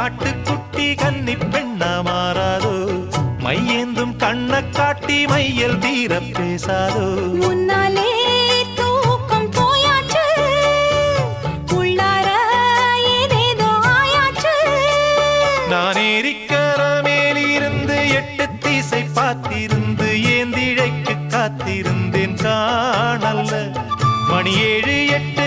மாட்டுக்குட்டி கன்னி பெண்ணா மாறாதோ மையேந்தும் கண்ண காட்டி மையல் தீர பேசாதோ முன்னாலே தூக்கம் போயாச்சு உள்ளார ஏதேதோ ஆயாச்சு நான் ஏரிக்கர மேலிருந்து 8 திசை பார்த்திருந்து ஏந்திழைக்கு காத்திருந்தேன் காணல்ல மணி 7 8